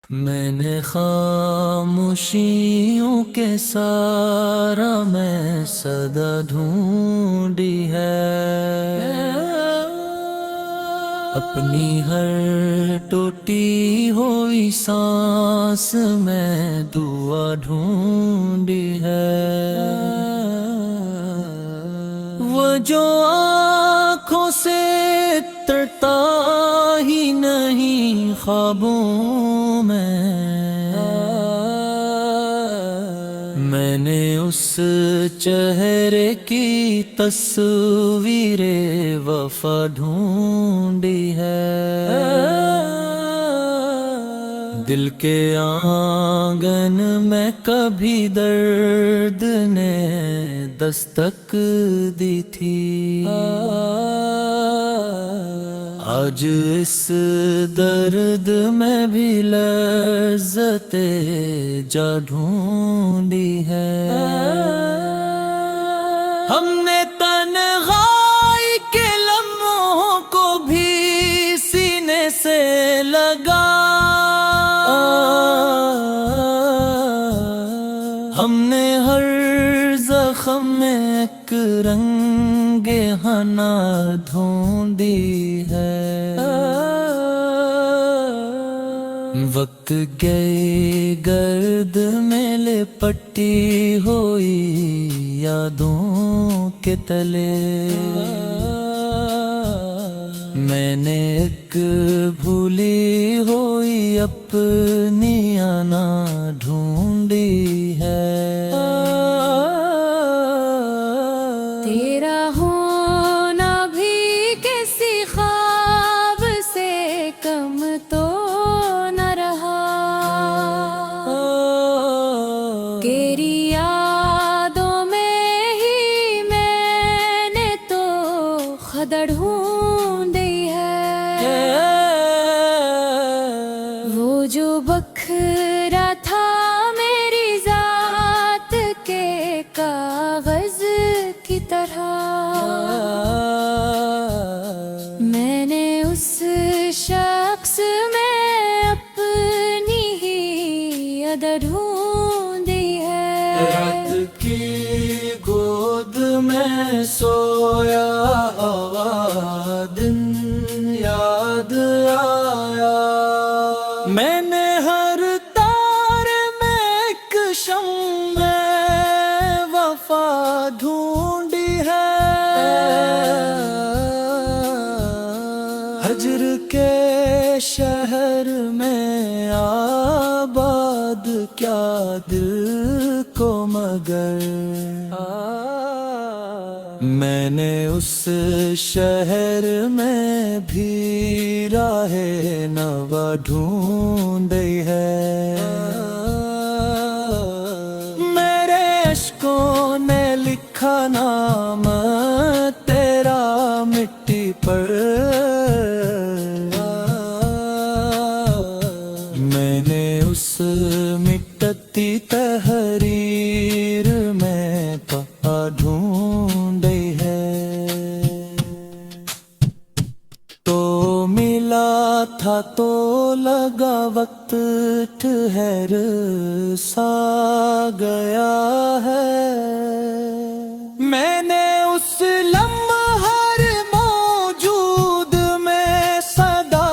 میں نے خاموشیوں کے سارا میں صدا ڈھونڈی ہے، اپنی ہر ٹوٹی ہوئی سانس میں دعا ڈھونڈی ہے، وہ جو آنکھوں سے ترتا ہی نہیں خوابوں میں نے اس چہرے کی تصویر وفا ڈھونڈی ہے، دل کے آنگن میں کبھی درد نے دستک دی تھی، آج اس درد میں بھی لذت جا ڈھونڈی ہے، ہم نے تنہائی کے لمحوں کو بھی سینے سے لگا، ہم نے ہر زخم میں ایک رنگ حنا ڈھونڈی ہے، وقت گئے گرد میں لپٹی ہوئی یادوں کے تلے، میں نے ایک بھولی ہوئی اپنی آنا ڈھونڈی ہے، تیرا ہونا بھی کسی خواب سے کم تو نہ رہا، تیری یادوں میں ہی میں نے تو خدا ڈھونڈی ہے، وہ جو بکھرا تھا میری ذات کے کاغذ کی طرح، میں نے اس شخص میں اپنی ہی ادا ڈھونڈی ہے، رات کی گود میں سویا دن یاد آیا، میں نے ہر تار میں ایک شمع وفا ڈھونڈی ہے، ہجر کے شہر میں آباد کیا دل کو مگر، میں نے اس شہر میں بھی راہ نوا ڈھونڈی ہے، میرے اشکوں نے لکھا نام تیرا مٹی پر، میں نے اس مٹتی تحریر میں پا ڈھونڈی ہے، تو ملا تھا تو لگا وقت ٹھہر سا گیا ہے، میں نے اس لمحہ موجود میں صدا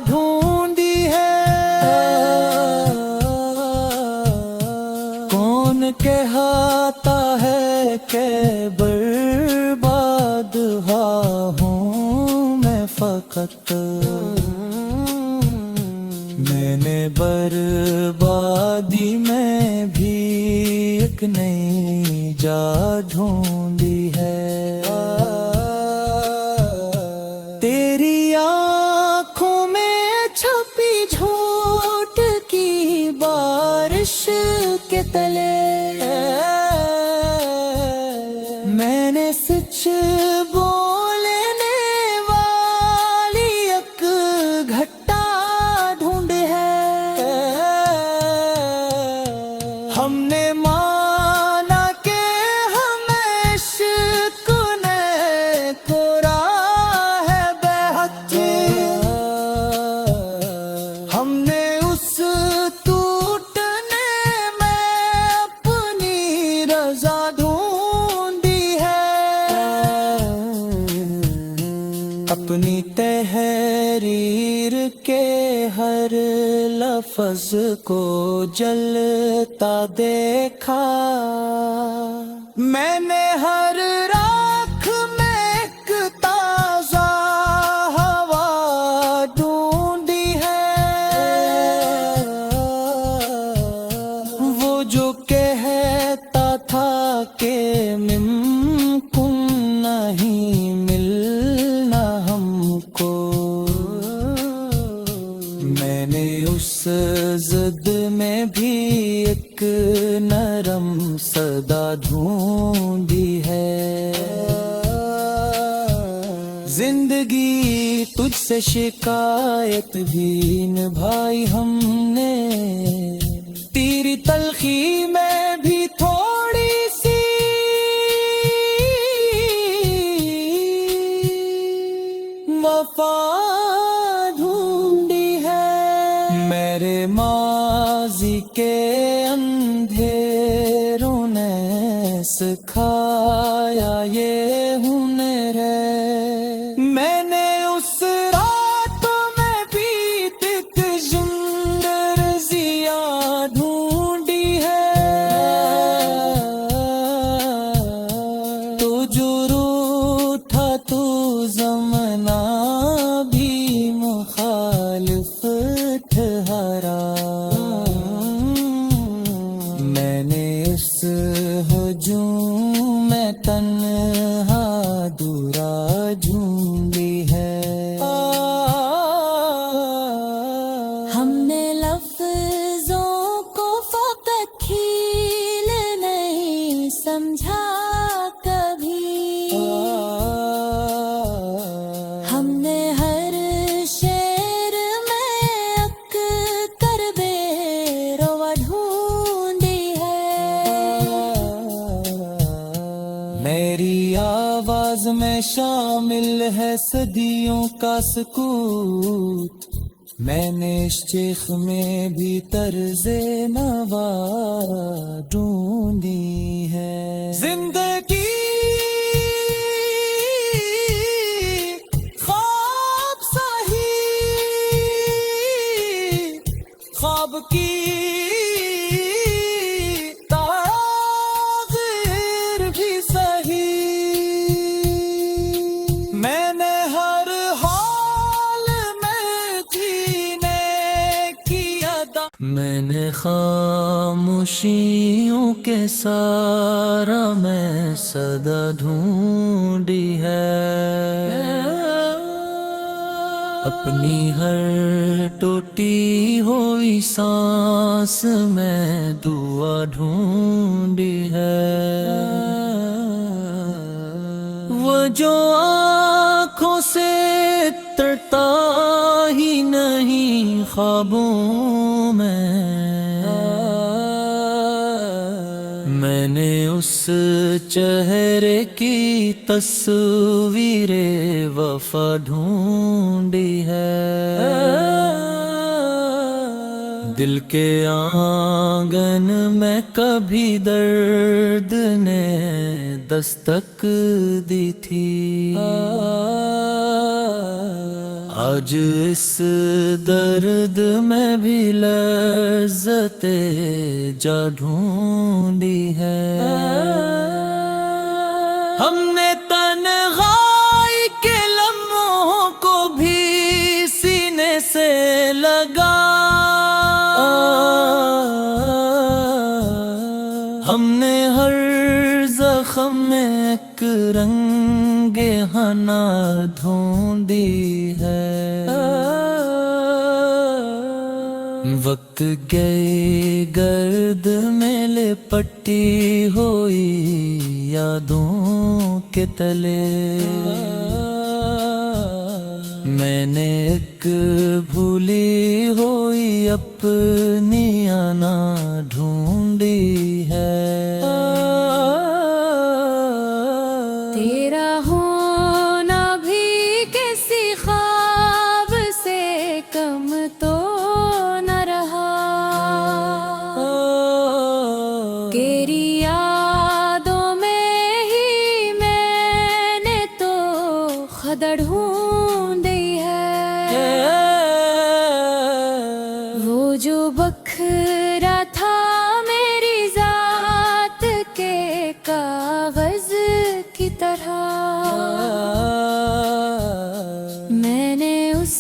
ڈھونڈی ہے، کون کہتا ہے کہ برباد ہوں میں فقط، میں نے بربادی میں بھی ایک نئی جا ڈھونڈی ہے، تیری آنکھوں میں چھپی جھوٹ کی بارش کے تلے، میں نے سچ بولنے والی ایک گھٹا ڈھونڈ ہے، ہم نے مانا کہ ہم عشق نے کورا ہے بے حد، ہم نے اس लफ्ज को जलता देखा, मैंने हर राख में एक ताजा हवा ढूंढी है, वो जो कहता था कि मुमकिन नहीं मिलना हमको, मैंने उस ज़िद में भी एक नरम सदा ढूंढी है। जिंदगी तुझसे शिकायत भी निभाई हमने, तेरी तलखी में भी थोड़ी सी वफा ढूंढी है। मेरे माजी के अंधेरों ने सिखाया ये हुनर है, मैंने उस रात में भी एक सुंदर जिया ढूंढी है, तो जो रूठा तू ज़माना भी मुखालिफ ठहरा, मैंने इस हुजूम में तन्हा दूरा ढूंढी है। हमने लफ्जों को फकत खील नहीं समझा कभी, हमने हर शेर में अक्कर बेरोवा ढूंढी है। मेरी आवाज में शामिल है सदियों का सकूत, मैंने इस चीख में भी तर्ज़े नवा ढूंढी है। जिंदगी ख्वाब सही, ख्वाब की तागीर भी सही, मैंने हर हाल में जीने की अदा, मैंने खामोशियों के सारा में सदा ढूंढी है, अपनी हर टूटी हुई सांस में दुआ ढूंढी है, वो जो आँखों से तरता ही नहीं ख्वाबों में, मैंने उस चेहरे की तस्वीरे वफा ढूंढी है, दिल के आंगन में कभी दर्द ने दस्तक दी थी, आज इस दर्द में भी लज़्ज़ते जा ढूंढी है। हमने तन्हाई के लम्हों को भी सीने से लगा, हमने हर जख्म में एक रंगे हना ढूंढी है, वक्त गए गर्द में लिपटी हुई यादों के तले, मैंने एक भूली हुई अपनी आना ढूंढी है। तेरा होना भी किसी ख्वाब से कम तो न रहा, तेरी यादों में ही मैंने तो खदड़ ढूंढी है। वो जो बखरा था मेरी जात के कागज की तरह, मैंने उस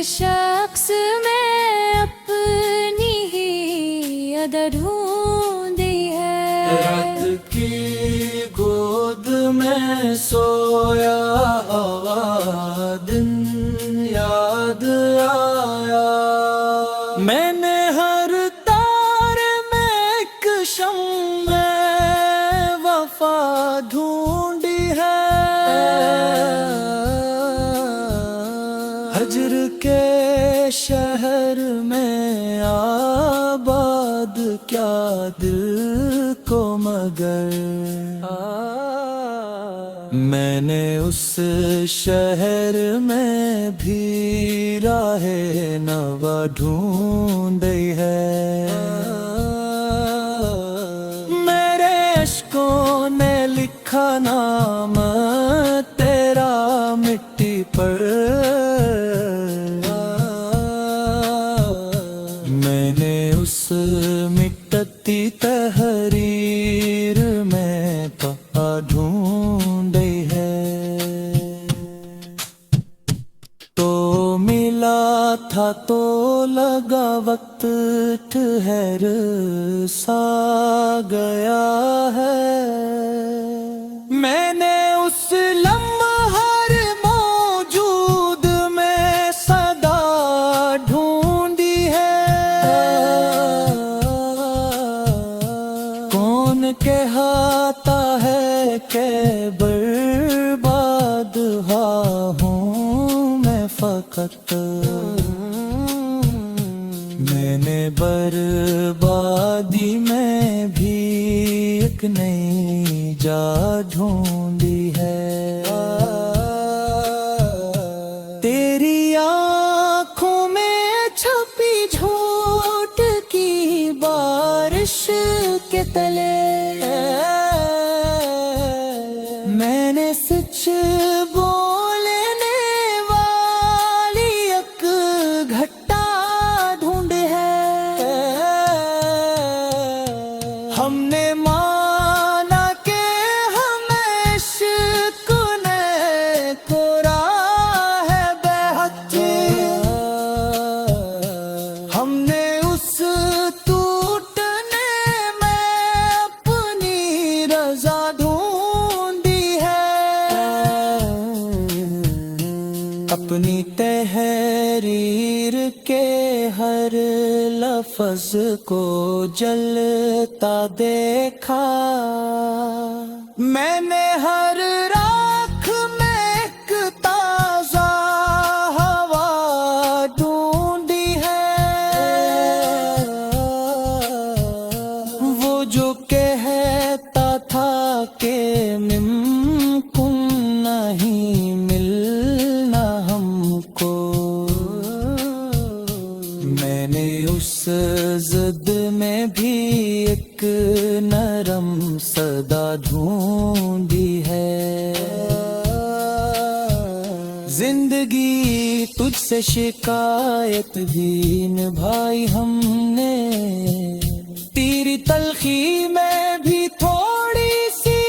शख्स में अपनी ही अदा ढूंढी है। रात की गोद में सोया दिन याद आया, मैंने हर तार में एक शम्मे वफा ढूंढी है। हजर के शहर में आबाद क्या दिल को मगर, मैंने उस शहर में भी राहे नवा ढूंढी है। मेरे अश्कों ने लिखा नाम तेरा मिट्टी पर, मैंने उस मिटती तहरीर में पा ढूंढी है। तो मिला था तो लगा वक्त ठहर सा गया है, मैंने उस लम्हर मौजूद में सदा ढूंढी है। कौन कहता है कि बर्बाद हूँ मैं फकत, मैंने बर्बादी में भी एक नई जा ढूंढी है। तेरी आँखों में छपी झूठ की बारिश के तले, मैंने सच बोलने वाली एक घट्टा ढूंढ है। हमने माना कि हमें इश्क ने कोरा है बेहद, हमने उस टूटने में अपनी रजा ढूंढी है। अपनी तहरीर के हर लफ्ज को जलता देखा, मैंने हर राख में एक ताजा हवा ढूंढी है। वो जो कहता था कि मुमकिन नहीं मिलना हमको, मैंने उस ज़िद में भी एक नरम सदा ढूंढी है। जिंदगी तुझसे शिकायत भी निभाई हमने, तेरी तलखी में भी थोड़ी सी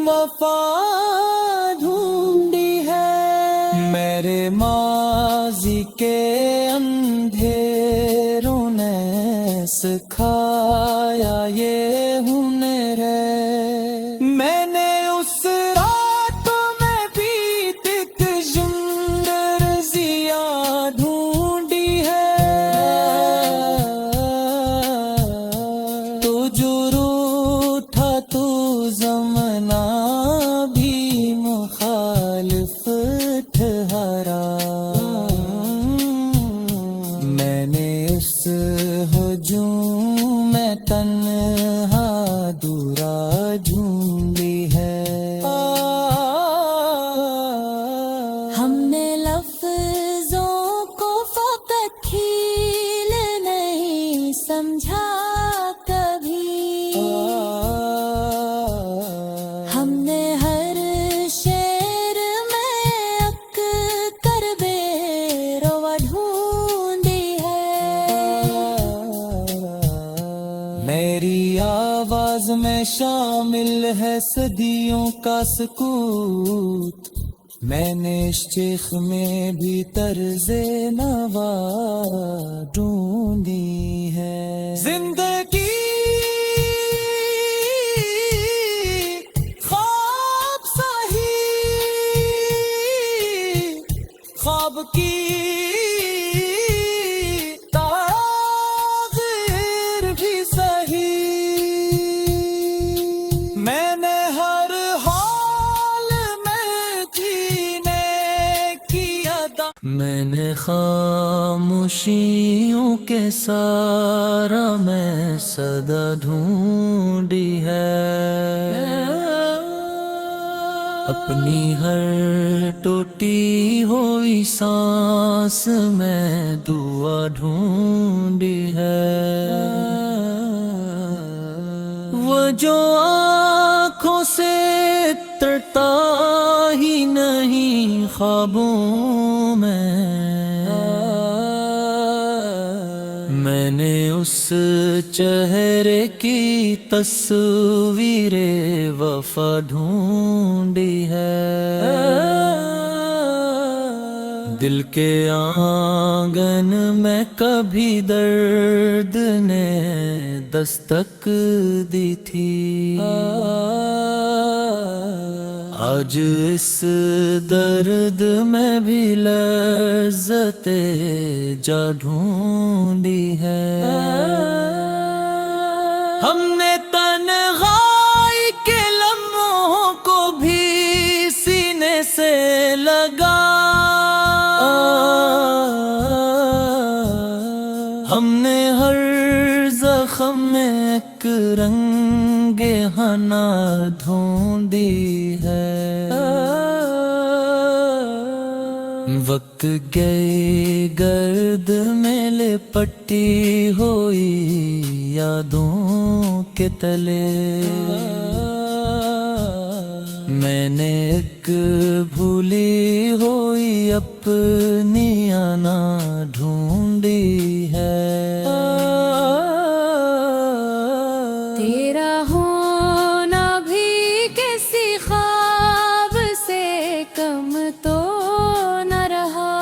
वफा ढूंढी है। मेरे माजी के अंधेरों ने सिखाया ये हुनर है, मैंने उस रात में भी एक जिंदरजिया ढूंढी है। तो जो रूठा तू ज़माना भी मुखालिफ ठहरा, मैंने उस हुजूम में तन्हा दूरा ढूंढी है। हमने लफ्जों को फकत खील नहीं समझा कभी, हमने हर शेर में میں شامل ہے صدیوں کا سکوت، میں نے اس چیخ میں بھی طرز نوا ڈھونڈی ہے۔ زندگی خواب سہی، خواب کی تعبیر بھی سہی، میں نے ہر حال میں جینے کی ادا، میں نے خاموشیوں کے سارا میں صدا ڈھونڈی ہے، اپنی ہر ٹوٹی ہوئی سانس میں دعا ڈھونڈی ہے، وہ جو آنکھوں سے ترتا ہی نہیں خوابوں میں نے اس چہرے کی تصویر وفا ڈھونڈی ہے، دل کے آنگن میں کبھی درد نے دستک دی تھی، آج اس درد میں بھی لذت جا ڈھونڈی ہے، ہم نے تنہائی کے لمحوں کو بھی سینے سے لگا، ہم نے ہر زخم میں ایک رنگ حنا ڈھونڈی ہے، وقت گئے گرد میں لپٹی ہوئی یادوں کے تلے، میں نے ایک بھولی ہوئی اپنی آنا ڈھونڈی ہے، تیرا ہونا بھی کسی خواب سے کم تو نہ رہا،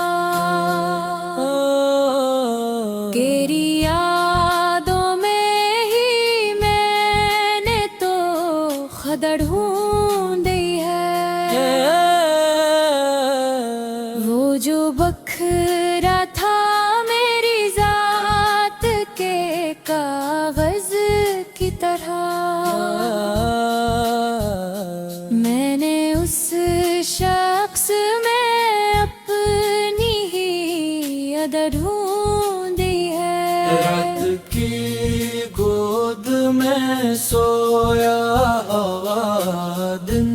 تیری یادوں میں ہی میں نے تو خدا ڈھونڈی ہے، وہ جو بکھرا تھا میری ذات کے کاغذ کی طرح، میں نے اس شخص میں اپنی ہی ادا ڈھونڈی ہے، رات کی گود میں سویا دن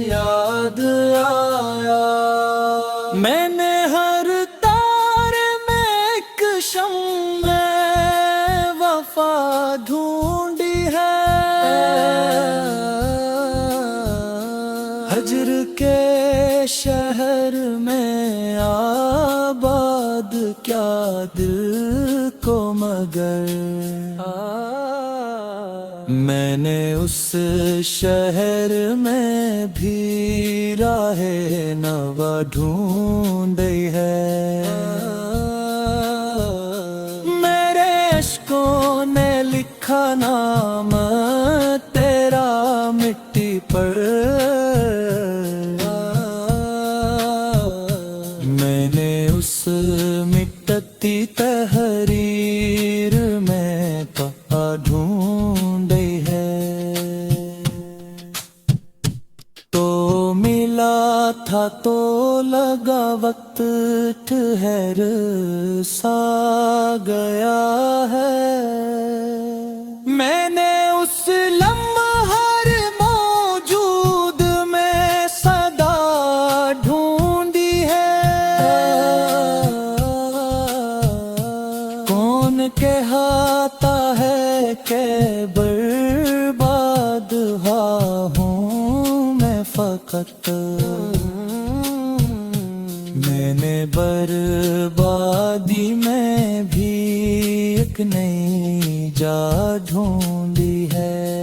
یاد آیا، میں نے ہر تار میں ایک شمع وفا ڈھونڈی ہے، ہجر کے شہر میں آباد کیا دل کو مگر، میں نے اس شہر میں بھی راہ نوا ڈھونڈی ہے، میرے اشکوں نے لکھا نام تیرا مٹی پر، میں نے اس مٹتی تحریر میں کہاں ڈھونڈی ہے، تو ملا تھا تو لگا وقت ٹھہر سا گیا ہے، میں نے اس لمحہ موجود میں صدا ڈھونڈی ہے، کون کہتا ہے کہ برباد ہوں میں فقط، میں نے بربادی میں بھی ایک نئی جا ڈھونڈی ہے،